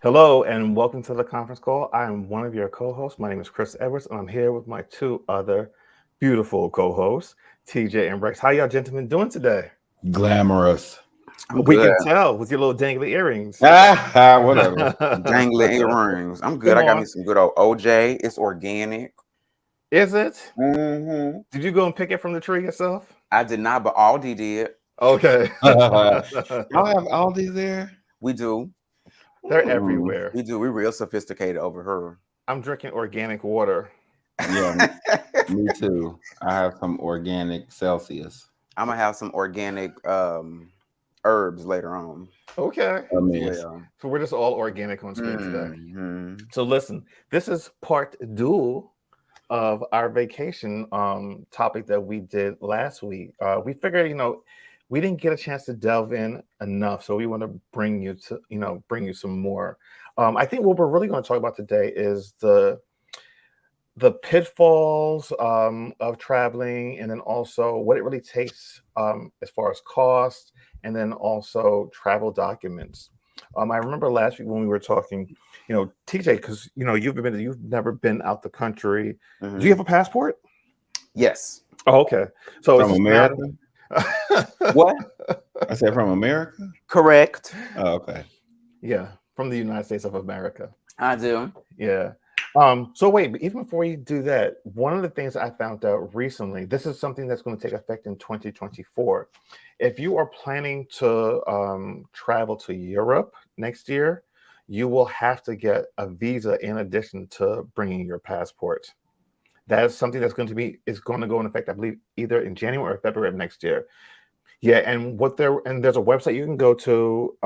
Hello and welcome to the conference call. I am one of your co-hosts. My name is Chris Edwards, and I'm here with my two other beautiful co-hosts, TJ and Rex. How y'all gentlemen doing today? Glamorous. I'm We good. can tell with your little dangly earrings. Whatever. Dangling earrings. I'm good. Come I got me on. some good old OJ. It's organic. Is it? hmm Did you go and pick it from the tree yourself? I did not, but Aldi did. Okay. Y'all have Aldi's there? We do. They're Mm, everywhere. We do. We're real sophisticated over I'm drinking organic water. yeah, here. me too. I have some organic Celsius. I'm gonna have some organic herbs later on Okay. A as mess. well. So we're just all organic on screen today. hmm So listen, this is part two of our vacation topic that we did last week. We figured, we didn't get a chance to delve in enough, so we want to bring you some more. I think what we're really going to talk about today is the pitfalls of traveling, and then also what it really takes as far as cost, and then also travel documents. I remember last week when we were talking, TJ, because you've never been out the country. Do you have hmm a passport? Yes. Oh, okay. So it's From just now. America? What? I said from America? Correct. Oh, okay. Yeah, from the United States of America. I do. Yeah. So wait, but even before you do that, one of the things I found out recently, this is something that's going to take effect in 2024. If you are planning to travel to Europe next year, you will have to get a visa in addition to bringing your passport. That is something that's going to go in effect, I believe, either in January or February of next year. Yeah, and there's a website you can go to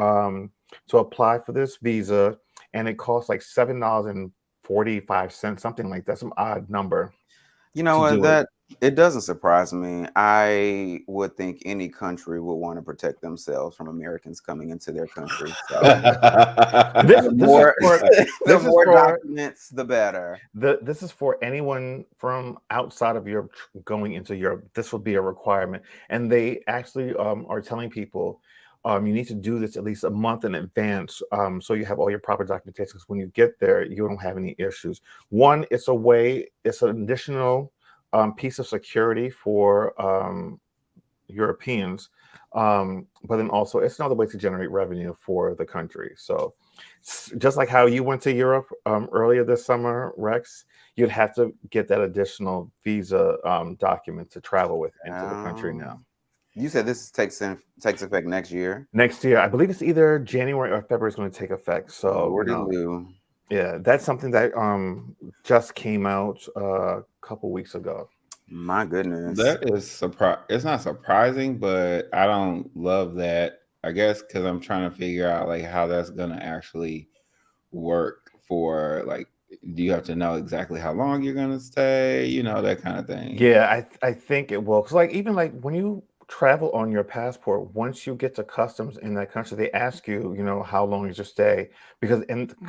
apply for this visa, and it costs like $7.45, something like that, some odd number You know to what? do it. That it doesn't surprise me. I would think any country would want to protect themselves from Americans coming into their country. So This the this is more for the this is more for documents, the better. this is for anyone from outside of Europe going into Europe. This will be a requirement, and they actually are telling people you need to do this at least a month in advance, so you have all your proper documentation. Because when you get there, you don't have any issues. One, it's an additional piece of security for Europeans, but then also it's another way to generate revenue for the country. So, just like how you went to Europe earlier this summer, Rex, you'd have to get that additional visa document to travel with into the country now. Um, you said this takes effect next year. Next year, I believe it's either January or February is going to take effect. So, Lordy Lou. yeah, that's something that just came out a couple weeks ago. My goodness. That is surprise. It's not surprising, but I don't love that. I guess because I'm trying to figure out like how that's gonna actually work for like. Do you have to know exactly how long you're gonna stay? You know that kind of thing. Yeah, I think it will. Cause like even like when you travel on your passport, once you get to customs in that country, they ask you, how long is your stay? Because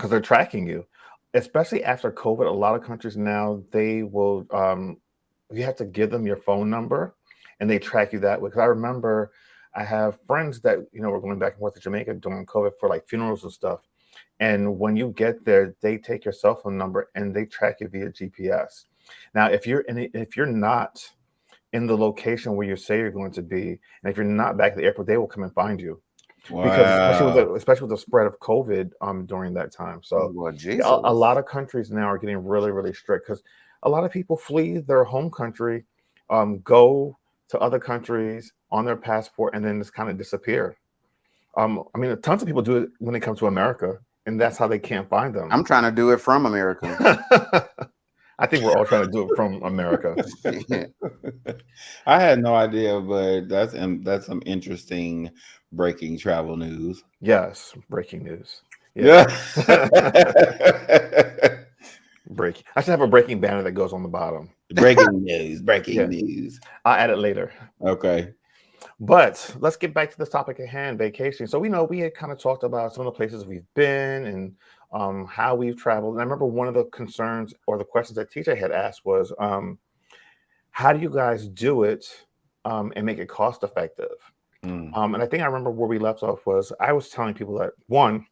they're tracking you. Especially after COVID, a lot of countries now they will you have to give them your phone number and they track you that way. Because I remember I have friends that, were going back and forth to Jamaica during COVID for like funerals and stuff. And when you get there, they take your cell phone number and they track you via GPS. Now, if you're not in the location where you say you're going to be, and if you're not back at the airport, they will come and find you because Wow. especially with the spread of COVID during that time. So Well, yeah, a Jesus. lot of countries now are getting really really strict because a lot of people flee their home country, go to other countries on their passport, and then just kind of disappear. I mean, tons of people do it when they come to America, and that's how they can't find them. I'm trying to do it from America. I think we're all trying to do it from America. Shit. I had no idea, but that's some interesting breaking travel news. Yes, breaking news. Yeah. Yeah. Break. I should have a breaking banner that goes on the bottom. Breaking news. Breaking Yeah, news. I'll add it later. Okay. But let's get back to the topic at hand, vacation. So we know we had kind of talked about some of the places we've been and how we've traveled. And I remember one of the concerns or the questions that TJ had asked was, how do you guys do it and make it cost effective? Mm. And I think I remember where we left off was I was telling people that one,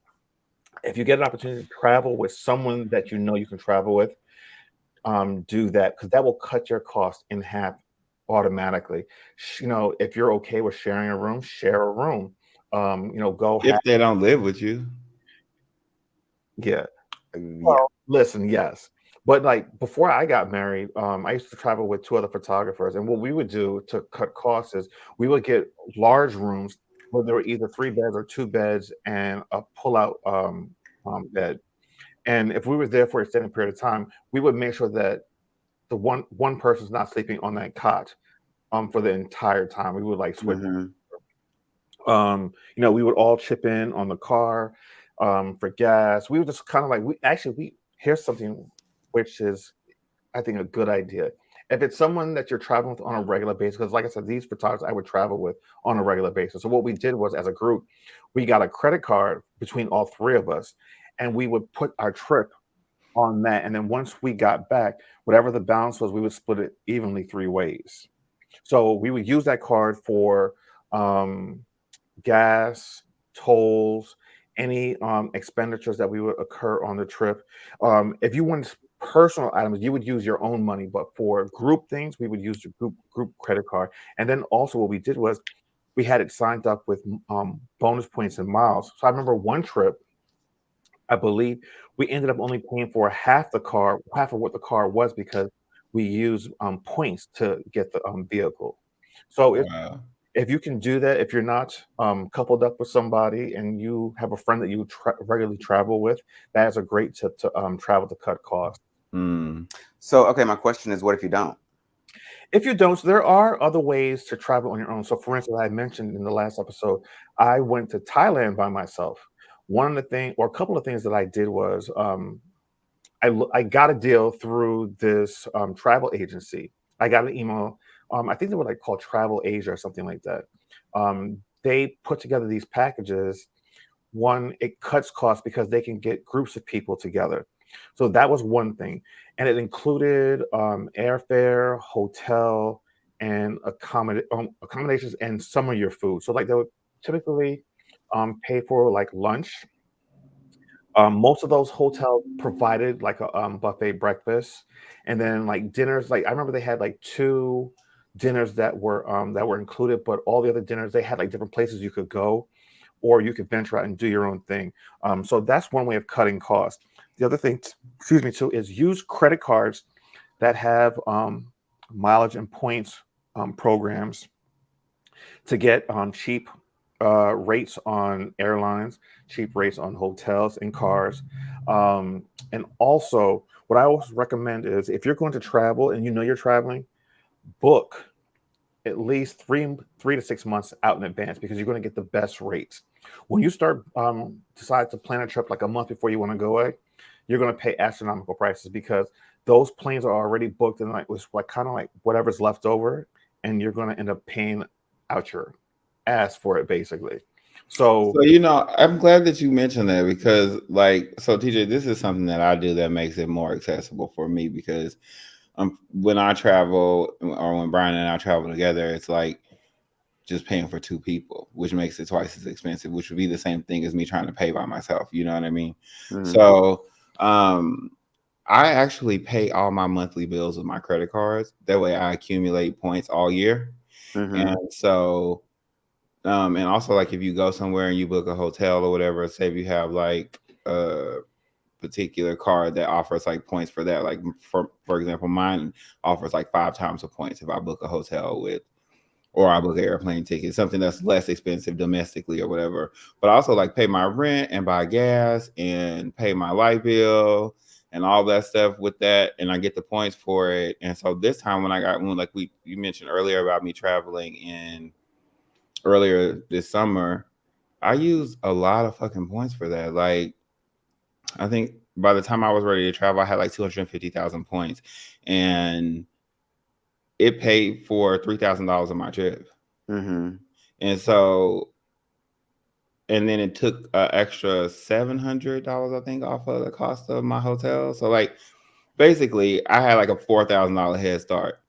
If you get an opportunity to travel with someone that you know you can travel with, do that because that will cut your cost in half automatically. If you're okay with sharing a room, share a room. Go have If they don't live with you. yeah. Yeah. Well, listen, yes. But like before I got married, I used to travel with two other photographers, and what we would do to cut costs is we would get large rooms where there were either three beds or two beds and a pull-out bed. And if we were there for a extended period of time, we would make sure that the one person's not sleeping on that cot for the entire time. We would like switch. Mm-hmm. We would all chip in on the car for gas. We would just kind of like we here's something which is I think a good idea. If it's someone that you're traveling with on a regular basis, because like I said, these photographers I would travel with on a regular basis. So what we did was as a group, we got a credit card between all three of us, and we would put our trip on that. And then once we got back, whatever the balance was, we would split it evenly three ways. So we would use that card for um, gas, tolls, any expenditures that we would occur on the trip. If you want personal items, you would use your own money, but for group things, we would use the group credit card. And then also what we did was we had it signed up with bonus points and miles. So I remember one trip, I believe we ended up only paying for half of what the car was because we used points to get the vehicle. So Wow. if you can do that, if you're not coupled up with somebody and you have a friend that you regularly travel with, that is a great tip to travel to cut costs. Mm. So, okay, my question is, what if you don't? If you don't, there are other ways to travel on your own. So, for instance, I mentioned in the last episode, I went to Thailand by myself. One of the things, or a couple of things that I did was I got a deal through this travel agency. I got an email. I think they were like called Travel Asia or something like that. They put together these packages. One, it cuts costs because they can get groups of people together. So that was one thing, and it included airfare, hotel, and accommodations, and some of your food. So like they would typically pay for like lunch. Most of those hotels provided like a buffet breakfast, and then like dinners. Like I remember they had like two dinners that were included, but all the other dinners they had like different places you could go, or you could venture out and do your own thing. So that's one way of cutting costs. The other thing, excuse me, too, is use credit cards that have mileage and points programs to get cheap rates on airlines, cheap rates on hotels and cars. And also, what I always recommend is if you're going to travel and you know you're traveling, book at least three to 6 months out in advance because you're going to get the best rates. When you start decide to plan a trip like a month before you want to go away, you're going to pay astronomical prices because those planes are already booked and like was like kind of like whatever's left over, and you're going to end up paying out your ass for it basically. So So I'm glad that you mentioned that because, like, so TJ, this is something that I do that makes it more accessible for me because when I travel or when Brian and I travel together, it's like just paying for two people, which makes it twice as expensive, which would be the same thing as me trying to pay by myself. You know what I mean? Mm-hmm. So um, I actually pay all my monthly bills with my credit cards. That way I accumulate points all year. Mm-hmm. And so, and also like if you go somewhere and you book a hotel or whatever, say if you have like a particular card that offers like points for that, like for example, mine offers like 5 times the points if I book a hotel with or I book an airplane ticket, something that's less expensive domestically or whatever. But I also like pay my rent and buy gas and pay my light bill and all that stuff with that, and I get the points for it. And so this time when like you mentioned earlier about me traveling in earlier this summer, I used a lot of fucking points for that. Like I think by the time I was ready to travel, I had like 250,000 points, and it paid for $3,000 of my trip. Mm-hmm. And so, and then it took an extra $700, I think, off of the cost of my hotel. So, like, basically, I had like a $4,000 head start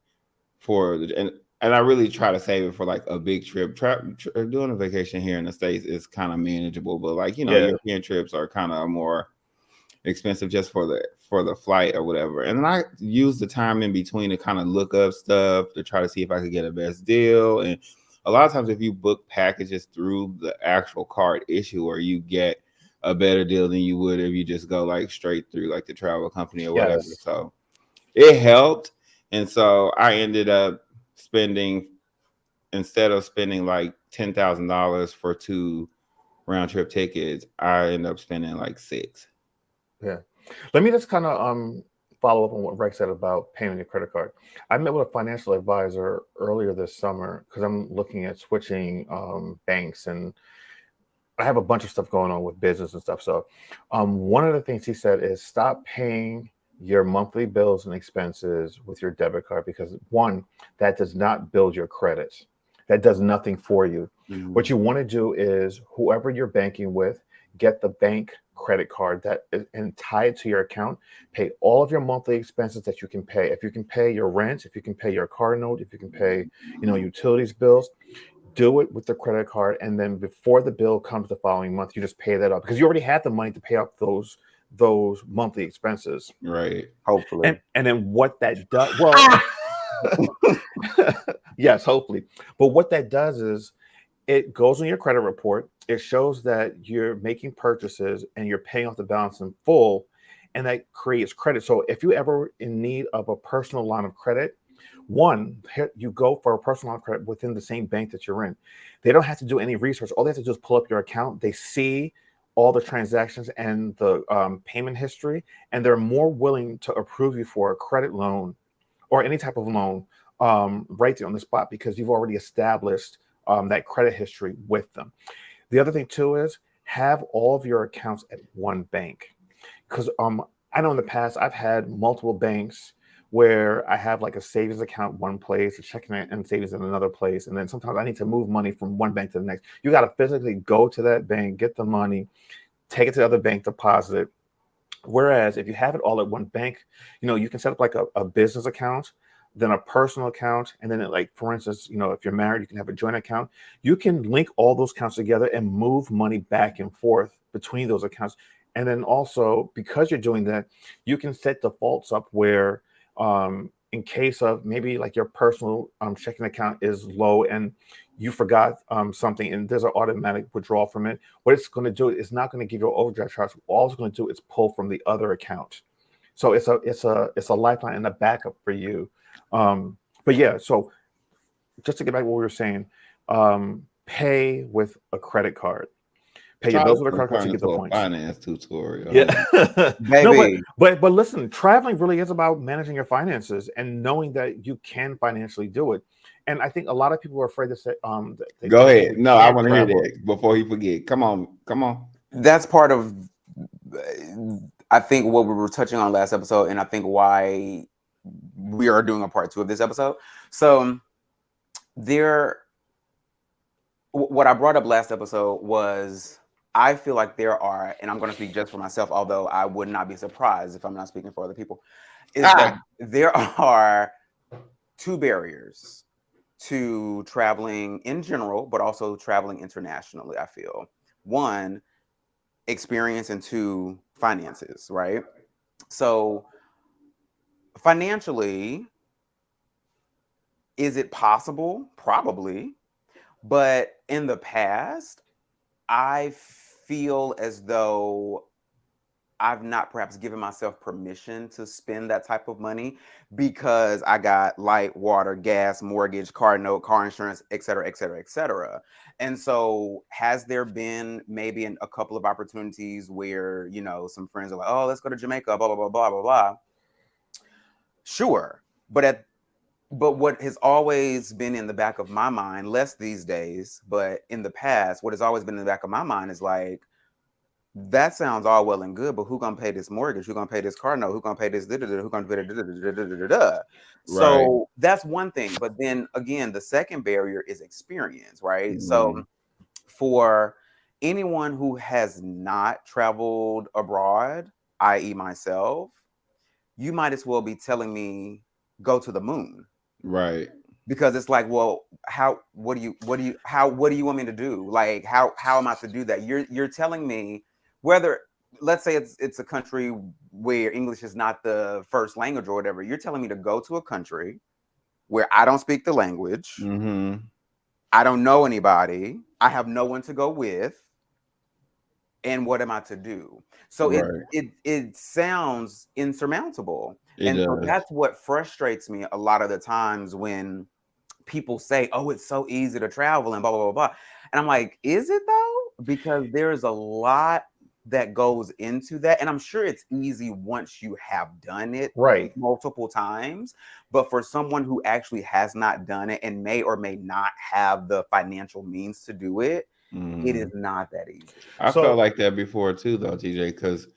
and and I really try to save it for like a big trip. Doing a vacation here in the States is kind of manageable, but like Yeah. European trips are kind of more expensive just for the flight or whatever. And then I use the time in between to kind of look up stuff to try to see if I could get a best deal. And a lot of times, if you book packages through the actual card issuer, you get a better deal than you would if you just go like straight through like the travel company or whatever. Yes. So it helped. And so I ended up spending, instead of spending like $10,000 for two round trip tickets, I ended up spending like six. Yeah. Let me just kind of follow up on what Rex said about paying on your credit card. I met with a financial advisor earlier this summer because I'm looking at switching banks, and I have a bunch of stuff going on with business and stuff. So one of the things he said is stop paying your monthly bills and expenses with your debit card because one, that does not build your credit. That does nothing for you. What you want to do is whoever you're banking with, get the bank credit card that is and tie it to your account. Pay all of your monthly expenses that you can pay. If you can pay your rent, if you can pay your car note, if you can pay, utilities bills, do it with the credit card, and then before the bill comes the following month, you just pay that up because you already had the money to pay off those monthly expenses. Right. Hopefully. And then what that does, well, yes, hopefully. But what that does is it goes on your credit report. It shows that you're making purchases and you're paying off the balance in full, and that creates credit. So if you ever in need of a personal line of credit, one, you go for a personal line of credit within the same bank that you're in. They don't have to do any research. All they have to do is pull up your account. They see all the transactions and the payment history, and they're more willing to approve you for a credit loan or any type of loan right there on the spot because you've already established that credit history with them. The other thing too is have all of your accounts at one bank because I know in the past I've had multiple banks where I have like a savings account one place, a checking and savings in another place, and then sometimes I need to move money from one bank to the next. You got to physically go to that bank, get the money, take it to the other bank, deposit it. Whereas if you have it all at one bank, you can set up like a business account, then a personal account, and then like for instance, if you're married, you can have a joint account. You can link all those accounts together and move money back and forth between those accounts. And then also because you're doing that, you can set defaults up where in case of maybe like your personal checking account is low and you forgot something and there's an automatic withdrawal from it, what it's going to do is not going to give you an overdraft charge. All it's going to do is pull from the other account. So it's a lifeline and a backup for you. But yeah, so just to get back to what we were saying, pay with a credit card. Pay your Try bills with a to credit card turn to get the into a points. finance tutorial. Yeah. No, but Baby, but listen, traveling really is about managing your finances and knowing that you can financially do it. And I think a lot of people are afraid to say that Go they say ahead. they No, I can't want to hear travel. that before he forget. Come on. Come on. that's part of I think what we were touching on last episode, and I think why we are doing a part 2 of this episode. So there what I brought up last episode was I feel like there are, and I'm going to speak just for myself, although I would not be surprised if I'm not speaking for other people, is that there are 2 barriers to traveling in general, but also traveling internationally, I feel. 1, experience, and 2, finances, right? So financially, is it possible? Probably. But in the past, I feel as though I've not perhaps given myself permission to spend that type of money because I got light, water, gas, mortgage, car note, car insurance, et cetera, et cetera, et cetera. And so has there been maybe a couple of opportunities where, some friends are like, oh, let's go to Jamaica, blah, blah, blah, blah, blah, blah. Sure. But what has always been in the back of my mind, less these days, but in the past, what has always been in the back of my mind is like, that sounds all well and good, but who gonna pay this mortgage? Who gonna pay this car note? Who gonna pay this? Who gonna pay this? Right. So that's one thing. But then again, the second barrier is experience, right? So for anyone who has not traveled abroad, i.e., myself, you might as well be telling me go to the moon. Right. because it's like, well, what do you want me to do? Like, how am I to do that? You're telling me whether, let's say it's a country where English is not the first language or whatever. You're telling me to go to a country where I don't speak the language, Mm-hmm. I don't know anybody, I have no one to go with, and what am I to do? So Right. it sounds insurmountable. It And so does. that's what frustrates me a lot of the times when people say, "Oh, it's so easy to travel," and blah blah blah blah. And I'm like, is it though? Because there's a lot that goes into that, and I'm sure it's easy once you have done it Right. multiple times. But for someone who actually has not done it and may or may not have the financial means to do it, it is Mm. not that easy. I felt So like that before too, though, TJ. Because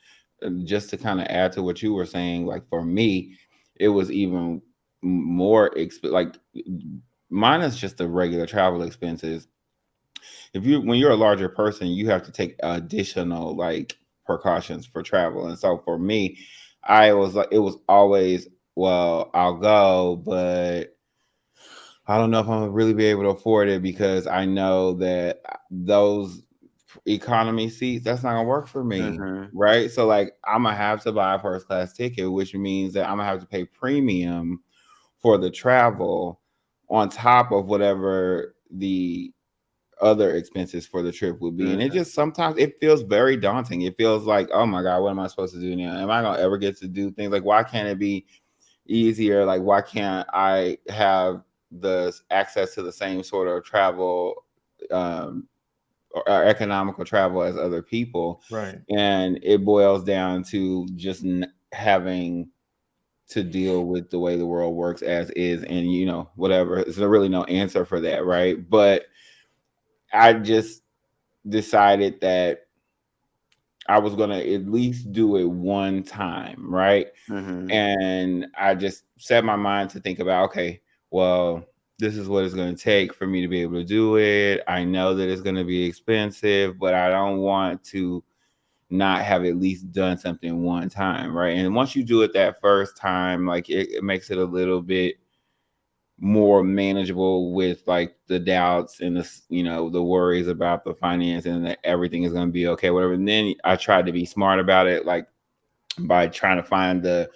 just to kind of add to what you were saying, like for me, it was even more like mine is just the regular travel expenses. If you when you're a larger person, you have to take additional like precautions for travel. And so for me, I was like, it was always, well, I'll go, but I don't know if I'm gonna really be able to afford it because I know that those economy seats, that's not gonna work for me. Hmm. Right. So like I'm gonna have to buy a first class ticket, which means that I'm gonna have to pay premium for the travel on top of whatever the other expenses for the trip would be. And it Hmm. just sometimes it feels very daunting. It feels like, oh my God, what am I supposed to do now? Am I gonna ever get to do things? Like, why can't it be easier? Like, why can't I have the access to the same sort of travel, um, or economical travel as other people? right. And it boils down to just having to deal with the way the world works as is, and whatever. There's really no answer for that, right? But I just decided that I was gonna at least do it one time, right? Hmm. And I just set my mind to think about, okay, well, this is what it's going to take for me to be able to do it. I know that it's going to be expensive, but I don't want to not have at least done something one time, right? And once you do it that first time, like it makes it a little bit more manageable with like the doubts and the worries about the finance and that everything is going to be okay, whatever. And then I tried to be smart about it, like by trying to find the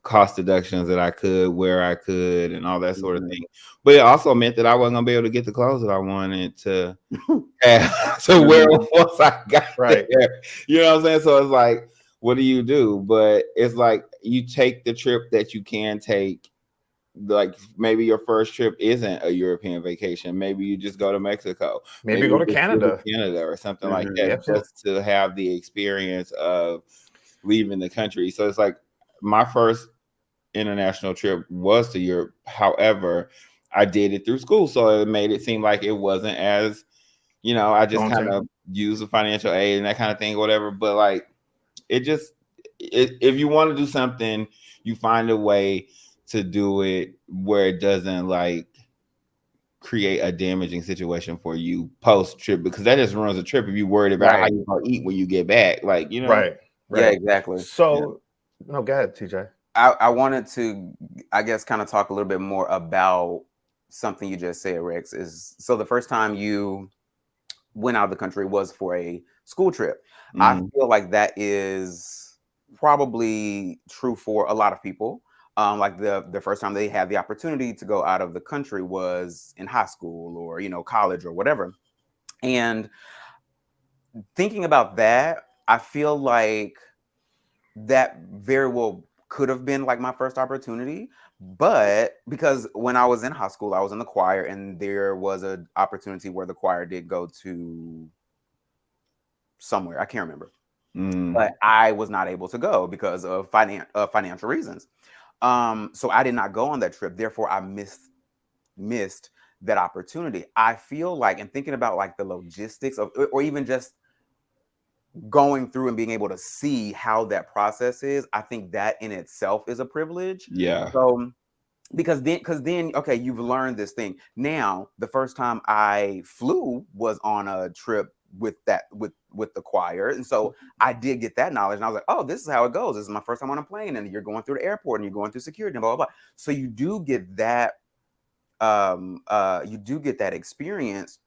cost deductions that I could where I could and all that sort of Hmm. thing. But it also meant that I wasn't gonna be able to get the clothes that I wanted to have to wear Hmm. once I got Right. there. You know what I'm saying? So it's like, what do you do? But it's like you take the trip that you can take. Like maybe your first trip isn't a European vacation. Maybe you just go to Mexico. Maybe Maybe go you to just go to Canada. Canada or something like Hmm. that, Absolutely. just to have the experience of leaving the country. So it's like my first international trip was to Europe. However, I did it through school, so it made it seem like it wasn't as, I just kind Daunting. of used the financial aid and that kind of thing, whatever. But like, it just, if you want to do something, you find a way to do it where it doesn't like create a damaging situation for you post trip, because that just ruins a trip if you worried about how Right. you gonna eat when you get back. Like, Right. Yeah, Right. exactly. yeah. So no, go ahead, TJ. I wanted to, I guess, kind of talk a little bit more about something you just said, Rex. Is so the first time you went out of the country was for a school trip. I Mhm. feel like that is probably true for a lot of people. Like the first time they had the opportunity to go out of the country was in high school or college or whatever. And thinking about that, I feel like that very well could have been like my first opportunity, but because when I was in high school I was in the choir, and there was an opportunity where the choir did go to somewhere, I can't remember, Mm. but I was not able to go because of financial reasons. So I did not go on that trip, therefore I missed that opportunity. I feel like, and thinking about like the logistics of, or even just going through and being able to see how that process is, I think that in itself is a privilege. Yeah. So because then okay, you've learned this thing. Now the first time I flew was on a trip with the choir, and so I did get that knowledge, and I was like, oh, this is how it goes. This is my first time on a plane, and you're going through the airport and you're going through security and blah blah blah. So you do get that you do get that experience.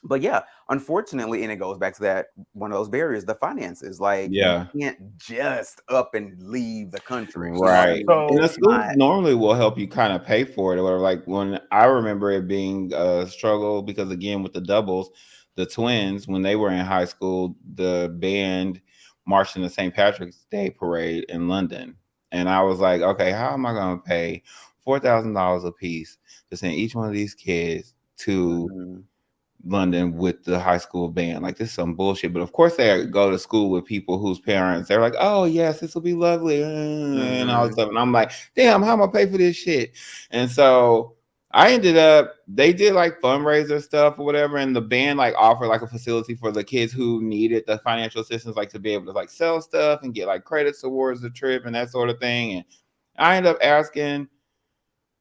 But yeah, unfortunately, and it goes back to that one of those barriers, the finances. Like you Yeah. can't just up and leave the country. You know what I Right. mean? And the It's So schools not. normally will help you kind of pay for it or whatever. Like when I remember it being a struggle because again with the doubles, the twins, when they were in high school, the band marched in the St. Patrick's Day parade in London. And I was like, okay, how am I gonna pay $4,000 a piece to send each one of these kids to Mhm, London with the high school band? Like this is some bullshit. But of course they go to school with people whose parents they're like, oh yes, this will be lovely and all this mhm, stuff. And I'm like, damn, how am I pay for this shit? And so I ended up they did like fundraiser stuff or whatever, and the band like offered like a facility for the kids who needed the financial assistance, like to be able to like sell stuff and get like credits towards the trip and that sort of thing. And I ended up asking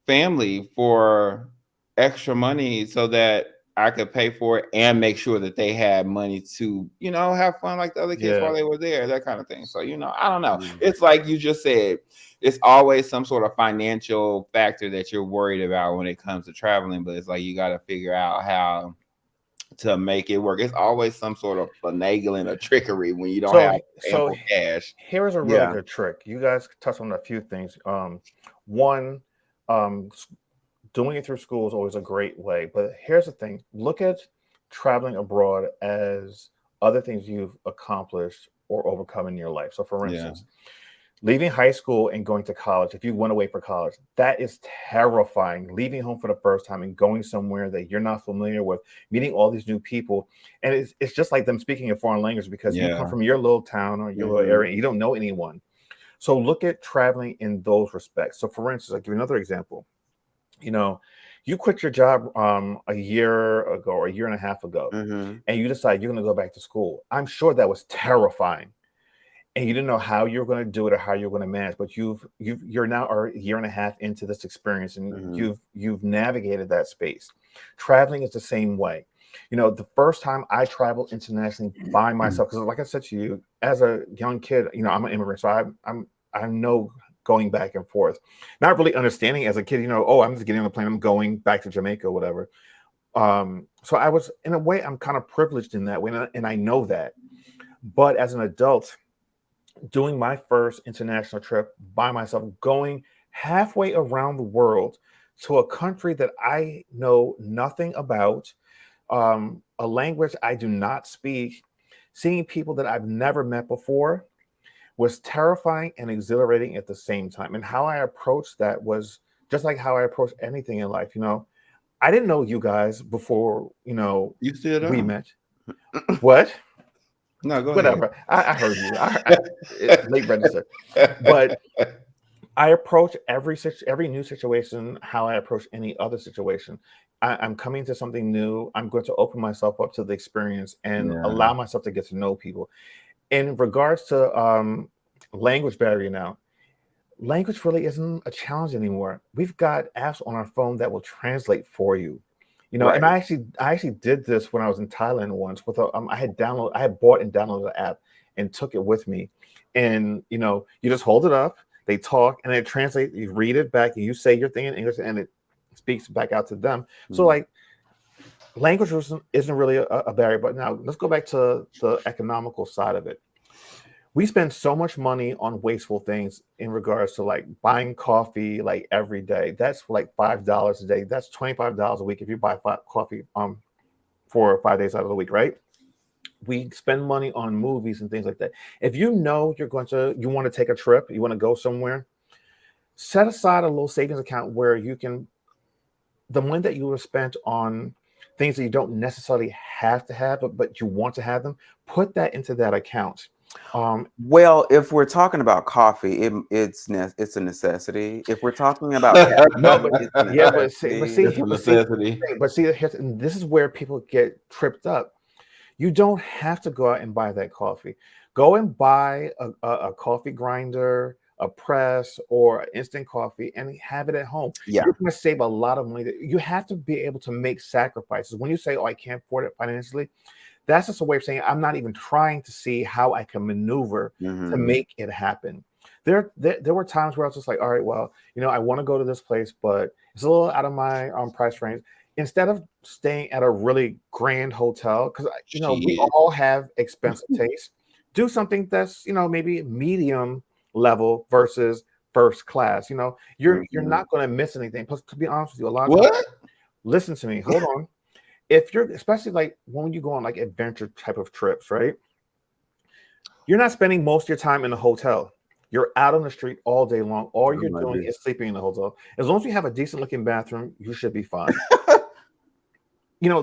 family for extra money so that I could pay for it and make sure that they had money to, have fun like the other kids yeah. while they were there, that kind of thing. So, I don't know. mhm. It's like you just said, it's always some sort of financial factor that you're worried about when it comes to traveling, but it's like you got to figure out how to make it work. It's always some sort of finagling or trickery when you don't So have so ample cash. here is a really Yeah. good trick. You guys touched on a few things. One, doing it through school is always a great way. But here's the thing: look at traveling abroad as other things you've accomplished or overcome in your life. So, for Yeah. instance, leaving high school and going to college, if you went away for college, that is terrifying. Leaving home for the first time and going somewhere that you're not familiar with, meeting all these new people. And it's just like them speaking a foreign language because you come Yeah. from your little town or your little Mhm, area and you don't know anyone. So look at traveling in those respects. So for instance, I'll give you another example. You know, you quit your job a year ago or a year and a half ago, mhm, and you decide you're going to go back to school. I'm sure that was terrifying and you didn't know how you're going to do it or how you're going to manage, but you're now a year and a half into this experience and mhm, you've navigated that space. Traveling is the same way. The first time I traveled internationally by myself, because like I said to you, as a young kid, I'm an immigrant, so I know going back and forth, not really understanding as a kid, oh, I'm just getting on the plane, I'm going back to Jamaica or whatever. So I was in a way, I'm kind of privileged in that way, and I know that. But as an adult, doing my first international trip by myself, going halfway around the world to a country that I know nothing about, a language I do not speak, seeing people that I've never met before was terrifying and exhilarating at the same time. And how I approached that was just like how I approach anything in life. I didn't know you guys before, You still we don't? met. What? No, go ahead. Whatever. I heard you. Late register. But I approach every new situation how I approach any other situation. I'm coming to something new. I'm going to open myself up to the experience and Yeah. allow myself to get to know people. In regards to language barrier now, language really isn't a challenge anymore. We've got apps on our phone that will translate for you. And right. I actually did this when I was in Thailand once with I had bought and downloaded the app and took it with me. And you just hold it up, they talk, and it translates, you read it back, and you say your thing in English, and it speaks back out to them. So Mhm, like language isn't really a barrier. But now let's go back to the economical side of it. We spend so much money on wasteful things in regards to like buying coffee like every day. That's like $5 a day. That's $25 a week if you buy coffee 4 or 5 days out of the week, right? We spend money on movies and things like that. If you know you want to take a trip, you want to go somewhere, set aside a little savings account where you can the money that you have spent on things that you don't necessarily have to have, but you want to have them, put that into that account. Um, well, if we're talking about coffee, it's a necessity. If we're talking about No, caffeine, but it's a yeah, but see, but necessity. see, It's a but see, necessity. this is where people get tripped up. You don't have to go out and buy that coffee. Go and buy a coffee grinder, a press, or instant coffee, and have it at home. Yeah. You're going to save a lot of money. You have to be able to make sacrifices. When you say, "Oh, I can't afford it financially," that's just a way of saying I'm not even trying to see how I can maneuver to Mhm, make it happen. There were times where I was just like, all right, well, I want to go to this place, but it's a little out of my price range. Instead of staying at a really grand hotel, because we Shit. all have expensive taste, do something that's maybe medium level versus first class. You're Mhm. not going to miss anything. Plus, to be honest with you, a lot of times, What? listen to me, hold on. If you're, especially like when you go on like adventure type of trips, right? You're not spending most of your time in a hotel. You're out on the street all day long. All I'm you're like doing this. is sleeping in the hotel. As long as you have a decent looking bathroom, you should be fine. I'm Yeah,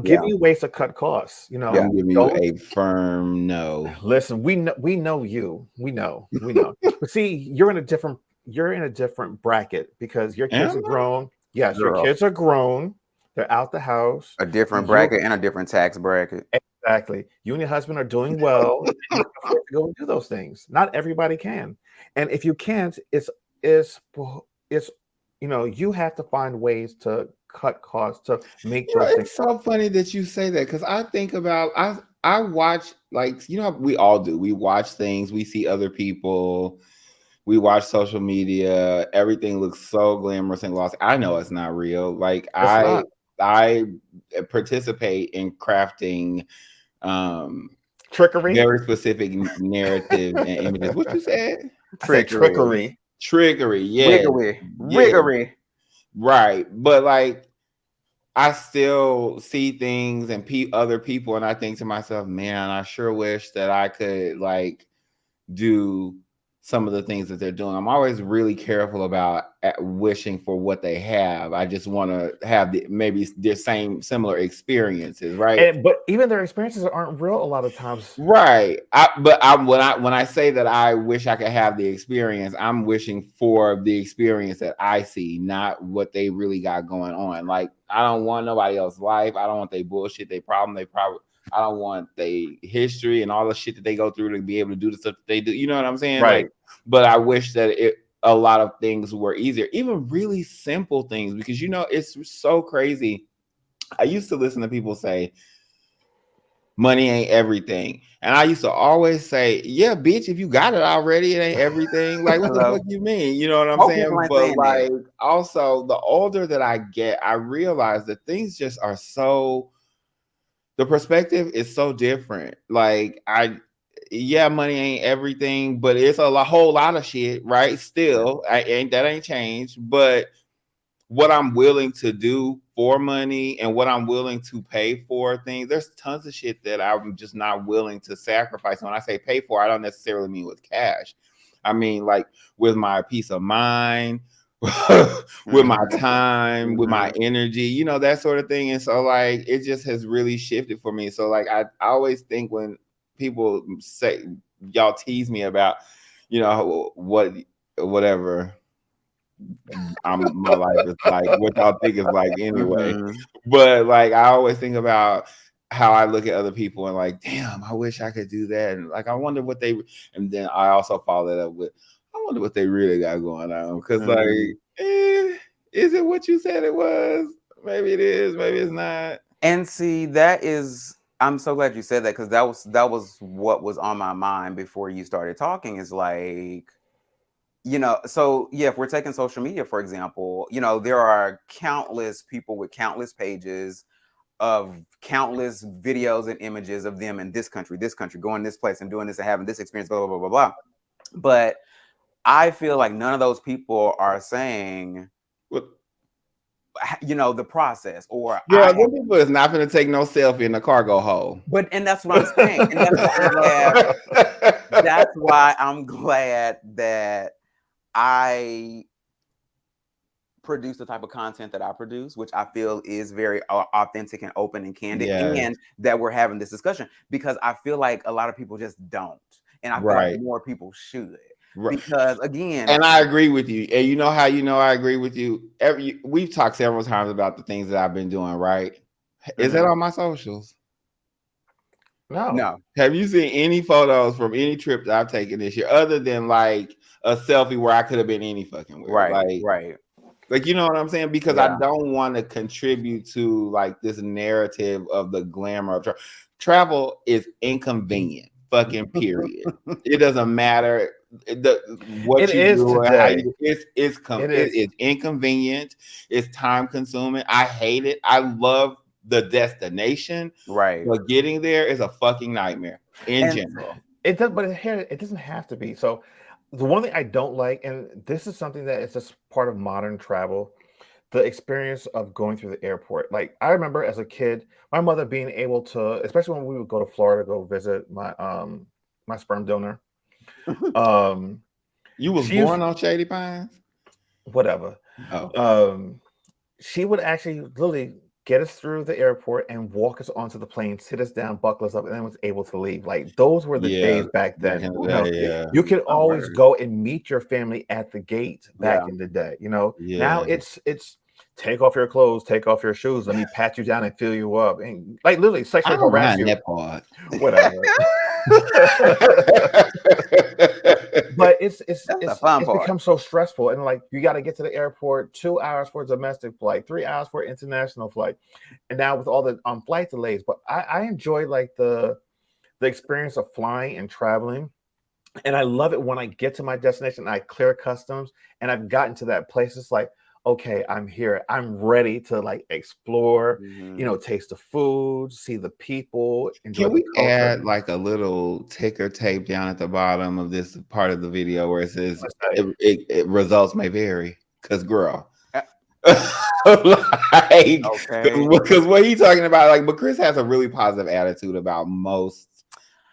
giving you ways to cut costs. yeah. I'm giving you Don't a firm no. listen. We know you. We know. But see, you're in a different bracket because your kids Am are I? grown. Yes, your Girl, kids are grown. They're out the house. a different You bracket and a different tax bracket. Exactly. You and your husband are doing well, and you can afford to go and do those things. Not everybody can. And if you can't, it's you have to find ways to cut costs to make those things. It's so funny that you say that because I think about I watch like we all do. We watch things, we see other people, we watch social media, everything looks so glamorous and glossy. I know it's not real. Like It's I not I participate in crafting um trickery. very specific narratives and images. What you said? I said Trickery, trickery. Trickery, yes, wiggery, yes, riggery. right. But like I still see things and other people, and I think to myself, man, I sure wish that I could like do some of the things that they're doing. I'm always really careful about wishing for what they have. I just want to have maybe the similar experiences, right? But even their experiences aren't real a lot of times. Right. When I say that I wish I could have the experience, I'm wishing for the experience that I see, not what they really got going on. Like I don't want nobody else's life. I don't want their bullshit, their problem, they probably I don't want their history and all the shit that they go through to be able to do the stuff that they do. You know what I'm saying? Like, Right. but I wish that a lot of things were easier, even really simple things, because it's so crazy. I used to listen to people say money ain't everything. And I used to always say, yeah, bitch, if you got it already, it ain't everything. Like, what the Hello. fuck you mean? You know what I'm Most people saying? ain't But saying that. like, also, the older that I get, I realize that things just are the perspective is so different. Like, yeah, money ain't everything, but it's whole lot of shit, right? Yeah. Still, ain't changed. But what I'm willing to do for money and what I'm willing to pay for things. There's tons of shit that I'm just not willing to sacrifice. When I say pay for, I don't necessarily mean with cash. I mean like with my peace of mind, with my Mhm. time, with my Mhm. energy, that sort of thing. And so like it just has really shifted for me. So like I always think when people say y'all tease me about, whatever my life is like, what y'all think is like anyway. Mhm. But like I always think about how I look at other people and like, damn, I wish I could do that. And like I wonder what they and then I also follow that up with I wonder what they really got going on. Cause like, Mhm. is it what you said it was? Maybe it is, maybe it's not. And see, that is, I'm so glad you said that because that was what was on my mind before you started talking. Is like, so yeah, if we're taking social media, for example, there are countless people with countless pages of countless videos and images of them in this country, going this place and doing this and having this experience, blah, blah, blah, blah, blah. But I feel like none of those people are saying, What the process or I girl, have, them people is not gonna take no selfie in the cargo hole. and that's what I'm saying. And that's why I'm glad that I produce the type of content that I produce, which I feel is very authentic and open and candid, Yes, and that we're having this discussion because I feel like a lot of people just don't, and I feel like right. more people should Right. because again, And I agree with you. And you know how I agree with you? We've talked several times about the things that I've been doing, right? Is that mhm, on my socials? No. no, Have you seen any photos from any trip that I've taken this year other than like a selfie where I could have been any fucking where? right, right, Like you know what I'm saying? Because I yeah, don't want to contribute to like this narrative of the glamour of travel is inconvenient. Fucking period. It doesn't matter. what It you is do and how today. you It it is. is inconvenient. It's time consuming. I hate it. I love the destination, Right. but getting there is a fucking nightmare in And general. It does, but here it doesn't have to be. So the one thing I don't like, and this is something that is just part of modern travel, the experience of going through the airport. Like I remember as a kid, my mother being able to, especially when we would go to Florida, go visit my sperm donor. Um, You was she used born on Shady Pines? whatever. Oh, Um, she would actually literally get us through the airport and walk us onto the plane, sit us down, buckle us up, and then was able to leave. Like those were the yeah. days back Back then. in the You know, day, yeah. you could oh always word. go and meet your family at the gate back Yeah. in the day. You know, now Yeah. it's take off your clothes, take off your shoes, let me pat you down and fill you up, and like literally I sexually don't harass mind you, that part. whatever. But That's the fun it's part. become so stressful, and like you got to get to the airport 2 hours for a domestic flight, 3 hours for an international flight, and now with all the flight delays. But I enjoy like the experience of flying and traveling, and I love it when I get to my destination, I clear customs, and I've gotten to that place. It's like, okay, I'm here. I'm ready to like explore, you Mhm. know, taste the food, see the people, enjoy Can the we culture. add like a little ticker tape down at the bottom of this part of the video where it says Let's say, results may vary? Because girl, Uh, like, Okay. because what he talking about, like, but Chris has a really positive attitude about most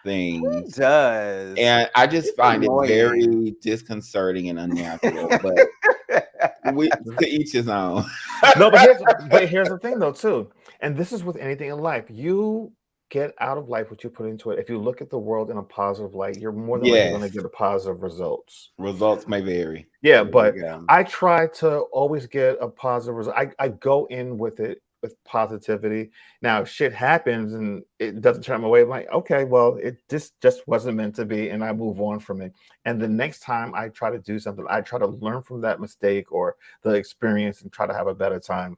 He things, does. and I just It's find it annoying. very disconcerting and unnatural. But we to each his own. no, but here's the thing though too, and this is with anything in life. You get out of life what you put into it. If you look at the world in a positive light, you're more than likely going to Yes, get a positive results. results may vary. Yeah, There you but go. I try to always get a positive result. I go in with it with positivity. Now, if shit happens and it doesn't turn my way, I'm like, okay, well, it just wasn't meant to be, and I move on from it. And the next time I try to do something, I try to learn from that mistake or the experience and try to have a better time.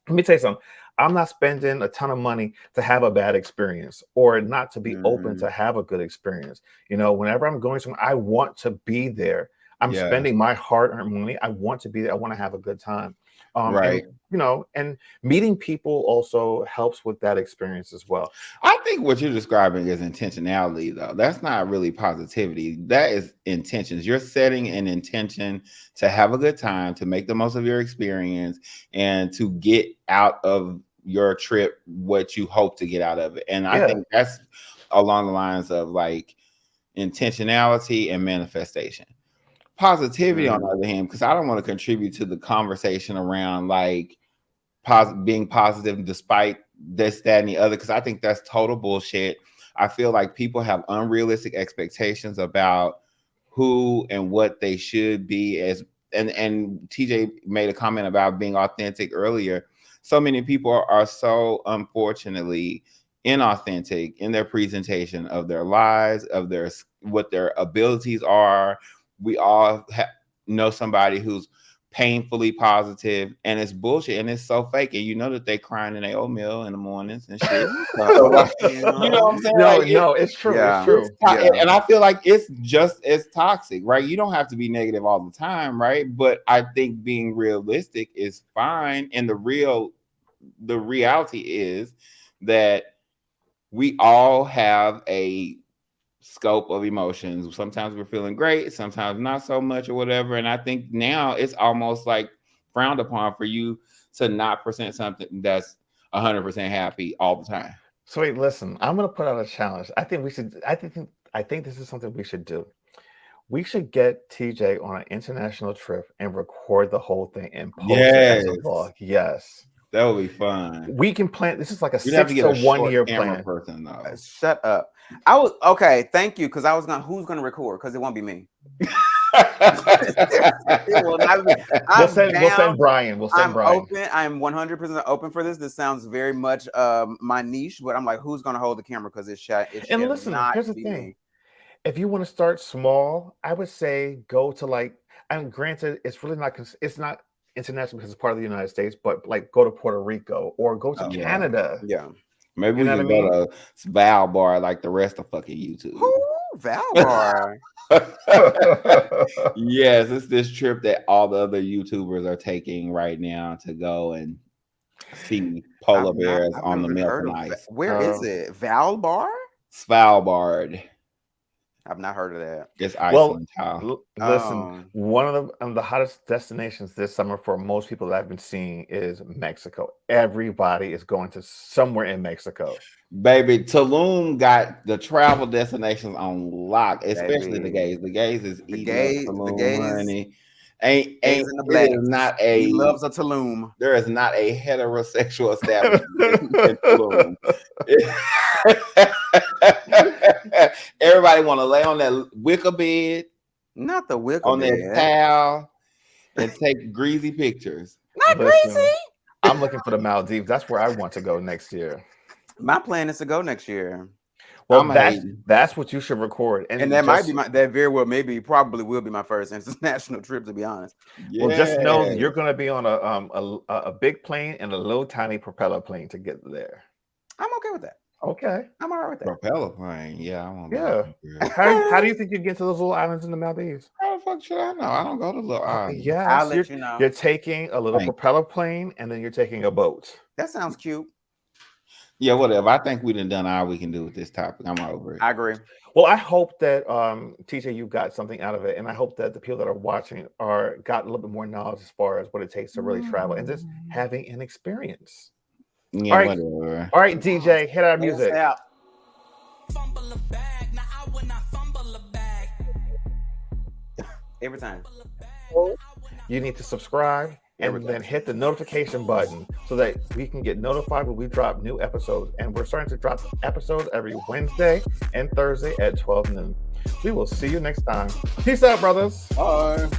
Let me tell you something. I'm not spending a ton of money to have a bad experience or not to be open Mhm. to have a good experience. You know, whenever I'm going somewhere, I want to be there. I'm Yeah, spending my hard-earned money. I want to be there. I want to have a good time. And right. you know, and meeting people also helps with that experience as well. I think what you're describing is intentionality, though. That's not really positivity. That is intentions. You're setting an intention to have a good time, to make the most of your experience, and to get out of your trip what you hope to get out of it. And I Yeah, think that's along the lines of like intentionality and manifestation. Positivity, on the Mhm. other hand, because I don't want to contribute to the conversation around like being positive despite this, that, and the other, because I think that's total bullshit. I feel like people have unrealistic expectations about who and what they should be as, and TJ made a comment about being authentic earlier. So many people are so unfortunately inauthentic in their presentation of their lives, of their what their abilities are. We all know somebody who's painfully positive, and it's bullshit, and it's so fake, and you know that they crying in their oatmeal in the mornings and shit. So like, you know what I'm saying? Like no, no, it's true. It's Yeah. true. Yeah. and I feel like it's just as toxic, right? You don't have to be negative all the time, right? But I think being realistic is fine, and the reality is that we all have a scope of emotions. Sometimes we're feeling great, sometimes not so much or whatever. And I think now it's almost like frowned upon for you to not present something that's 100% happy all the time. So wait, listen, I'm gonna put out a challenge. I think we should. I think this is something we should do. We should get TJ on an international trip and record the whole thing and post it as a Yes, vlog. Yes. that would be fun. We can plan. This is like a We'd have to six get to a one short year camera plan. person though. Shut up. I was okay. Thank you, because I was gonna. Who's gonna record? Because it won't be me. It will not be. I'm We'll down. send Brian. We'll send I'm Brian. open. I'm 100% open for this. This sounds very much my niche, but I'm like, who's gonna hold the camera? Because it And shall listen, not here's the be thing. me. If you want to start small, I would say go to like, and granted, it's really not, it's not international because it's part of the United States, but like go to Puerto Rico or go to Oh, yeah. Canada. yeah. Maybe You we know what I can go mean? to Val Bar like the rest of fucking YouTube. Who? Valbar. Yes, it's this trip that all the other YouTubers are taking right now to go and see polar bears I've on the never heard melting of. ice. Where is it? Valbar? Svalbard. I've not heard of that. It's Well, Iceland, child. listen, one of the hottest destinations this summer for most people that I've been seeing is Mexico. Everybody is going to somewhere in Mexico. Baby, Tulum got the travel destinations on lock, especially the Baby. gays. The gays is The eating up gays Tulum, honey. Gays Ain't in the it black. is not He a loves a Tulum. there is not a heterosexual establishment in Tulum. Everybody want to lay on that wicker bed, Not the wicker on their bed. towel, and take greasy pictures. Not Listen, crazy. I'm looking for the Maldives. That's where I want to go next year. My plan is to go next year. Well, I'm that's what you should record. And that might be that very well, maybe probably will be my first international trip, to be honest. Well, just know you're going to be on a big plane and a little tiny propeller plane to get there. I'm okay with that. Okay. I'm all right with that. propeller plane. Yeah, I want to. Yeah. How do you think you get to those little islands in the Maldives? How the fuck should I know? I don't go to little islands. Yes, I'll let you know. You're taking a little propeller plane and then you're taking a boat. That sounds cute. Yeah, whatever. I think we done all we can do with this topic. I'm over it. I agree. Well, I hope that TJ, you got something out of it, and I hope that the people that are watching got a little bit more knowledge as far as what it takes to really travel and just having an experience. Yeah, all right, whatever. All right, DJ, hit our music. Fumble a bag, now I will not fumble a bag. Every time. You need to subscribe and then hit the notification button so that we can get notified when we drop new episodes. And we're starting to drop episodes every Wednesday and Thursday at 12 noon. We will see you next time. Peace out, brothers. Bye.